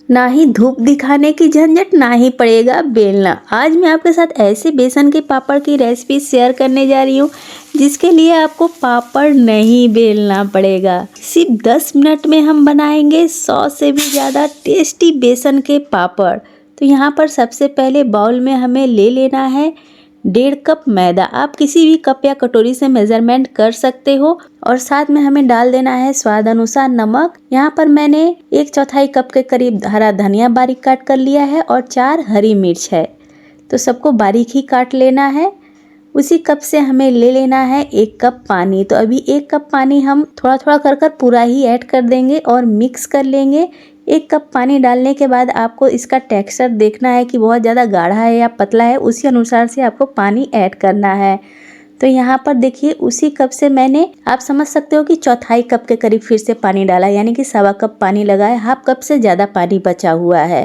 ना ही धूप दिखाने की झंझट, ना ही पड़ेगा बेलना। आज मैं आपके साथ ऐसे बेसन के पापड़ की रेसिपी शेयर करने जा रही हूँ जिसके लिए आपको पापड़ नहीं बेलना पड़ेगा। सिर्फ 10 मिनट में हम बनाएंगे 100 से भी ज़्यादा टेस्टी बेसन के पापड़। तो यहाँ पर सबसे पहले बाउल में हमें ले लेना है 1.5 कप मैदा। आप किसी भी कप या कटोरी से मेजरमेंट कर सकते हो। और साथ में हमें डाल देना है स्वाद अनुसार नमक। यहाँ पर मैंने 1/4 कप के करीब हरा धनिया बारीक काट कर लिया है और 4 हरी मिर्च है। तो सबको बारीक ही काट लेना है। उसी कप से हमें ले लेना है 1 कप पानी। तो अभी 1 कप पानी हम थोड़ा थोड़ा कर पूरा ही ऐड कर देंगे और मिक्स कर लेंगे। 1 कप पानी डालने के बाद आपको इसका टेक्सचर देखना है कि बहुत ज़्यादा गाढ़ा है या पतला है, उसी अनुसार से आपको पानी ऐड करना है। तो यहाँ पर देखिए उसी कप से मैंने, आप समझ सकते हो कि 1/4 कप के करीब फिर से पानी डाला, यानी कि 1/4 कप पानी लगा है। हाफ कप से ज़्यादा पानी बचा हुआ है।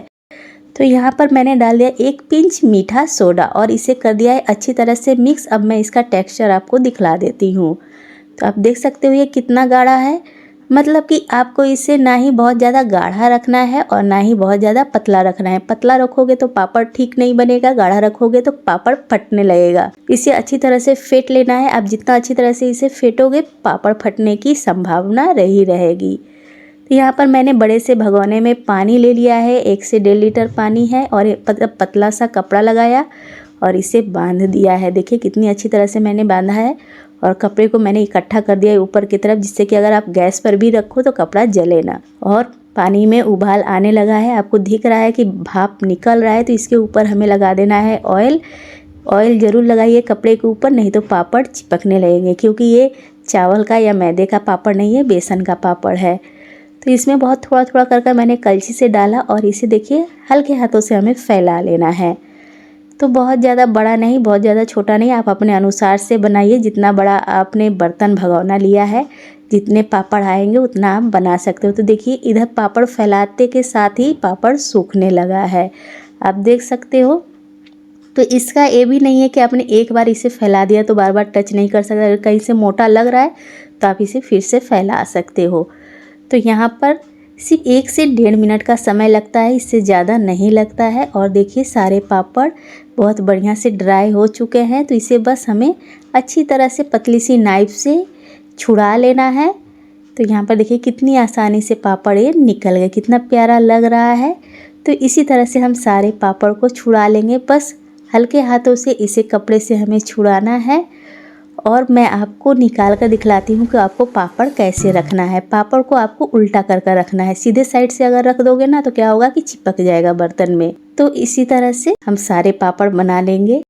तो यहाँ पर मैंने डाल दिया 1 पिंच मीठा सोडा और इसे कर दिया है अच्छी तरह से मिक्स। अब मैं इसका टेक्सचर आपको दिखला देती हूँ। तो आप देख सकते हो ये कितना गाढ़ा है। मतलब कि आपको इसे ना ही बहुत ज़्यादा गाढ़ा रखना है और ना ही बहुत ज़्यादा पतला रखना है। पतला रखोगे तो पापड़ ठीक नहीं बनेगा, गाढ़ा रखोगे तो पापड़ फटने लगेगा। इसे अच्छी तरह से फेंट लेना है। आप जितना अच्छी तरह से इसे फेंटोगे पापड़ फटने की संभावना रही रहेगी। तो यहाँ पर मैंने बड़े से भगोने में पानी ले लिया है, 1 से 1.5 लीटर पानी है और पतला सा कपड़ा लगाया और इसे बांध दिया है। देखिए कितनी अच्छी तरह से मैंने बांधा है और कपड़े को मैंने इकट्ठा कर दिया है ऊपर की तरफ, जिससे कि अगर आप गैस पर भी रखो तो कपड़ा जले ना। और पानी में उबाल आने लगा है, आपको दिख रहा है कि भाप निकल रहा है। तो इसके ऊपर हमें लगा देना है ऑयल। ऑयल ज़रूर लगाइए कपड़े के ऊपर, नहीं तो पापड़ चिपकने लगेंगे, क्योंकि ये चावल का या मैदे का पापड़ नहीं है, बेसन का पापड़ है। तो इसमें बहुत थोड़ा थोड़ा कर मैंने कलछी से डाला और इसे देखिए हल्के हाथों से हमें फैला लेना है। तो बहुत ज़्यादा बड़ा नहीं, बहुत ज़्यादा छोटा नहीं, आप अपने अनुसार से बनाइए। जितना बड़ा आपने बर्तन भगोना लिया है, जितने पापड़ आएंगे उतना आप बना सकते हो। तो देखिए इधर पापड़ फैलाते के साथ ही पापड़ सूखने लगा है, आप देख सकते हो। तो इसका ये भी नहीं है कि आपने एक बार इसे फैला दिया तो बार बार टच नहीं कर सकते। अगर कहीं से मोटा लग रहा है तो आप इसे फिर से फैला सकते हो। तो यहाँ पर सिर्फ 1 से 1.5 मिनट का समय लगता है, इससे ज़्यादा नहीं लगता है। और देखिए सारे पापड़ बहुत बढ़िया से ड्राई हो चुके हैं। तो इसे बस हमें अच्छी तरह से पतली सी नाइफ से छुड़ा लेना है। तो यहाँ पर देखिए कितनी आसानी से पापड़ ये निकल गए, कितना प्यारा लग रहा है। तो इसी तरह से हम सारे पापड़ को छुड़ा लेंगे। बस हल्के हाथों से इसे कपड़े से हमें छुड़ाना है। और मैं आपको निकाल कर दिखलाती हूँ कि आपको पापड़ कैसे रखना है। पापड़ को आपको उल्टा कर रखना है। सीधे साइड से अगर रख दोगे ना तो क्या होगा कि चिपक जाएगा बर्तन में। तो इसी तरह से हम सारे पापड़ बना लेंगे।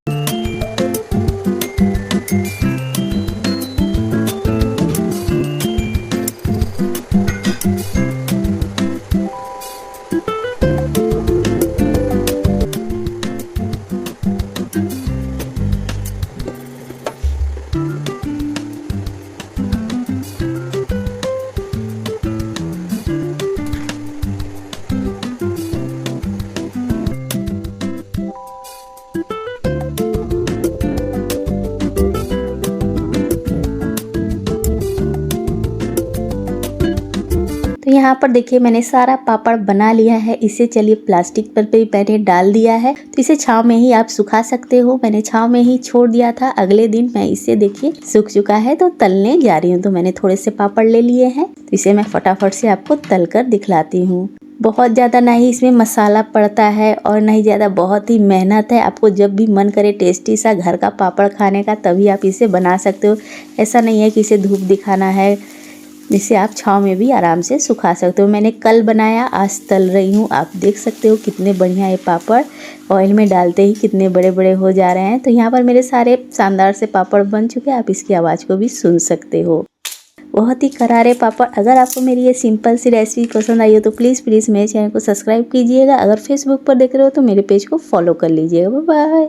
तो यहाँ पर देखिए मैंने सारा पापड़ बना लिया है। इसे चलिए प्लास्टिक पर भी मैंने डाल दिया है। तो इसे छांव में ही आप सुखा सकते हो। मैंने छांव में ही छोड़ दिया था। अगले दिन मैं इसे देखिए सूख चुका है तो तलने जा रही हूँ। तो मैंने थोड़े से पापड़ ले लिए हैं, तो इसे मैं फटाफट से आपको तल कर दिखलाती हूँ। बहुत ज़्यादा ना ही इसमें मसाला पड़ता है और ना ही ज़्यादा बहुत ही मेहनत है। आपको जब भी मन करे टेस्टी सा घर का पापड़ खाने का तभी आप इसे बना सकते हो। ऐसा नहीं है कि इसे धूप दिखाना है, जिसे आप छांव में भी आराम से सुखा सकते हो। मैंने कल बनाया, आज तल रही हूँ। आप देख सकते हो कितने बढ़िया ये पापड़ ऑयल में डालते ही कितने बड़े बड़े हो जा रहे हैं। तो यहाँ पर मेरे सारे शानदार से पापड़ बन चुके हैं। आप इसकी आवाज़ को भी सुन सकते हो, बहुत ही करारे पापड़। अगर आपको मेरी ये सिंपल सी रेसिपी पसंद आई हो तो प्लीज़ मेरे चैनल को सब्सक्राइब कीजिएगा। अगर फेसबुक पर देख रहे हो तो मेरे पेज को फॉलो कर लीजिएगा। Bye bye.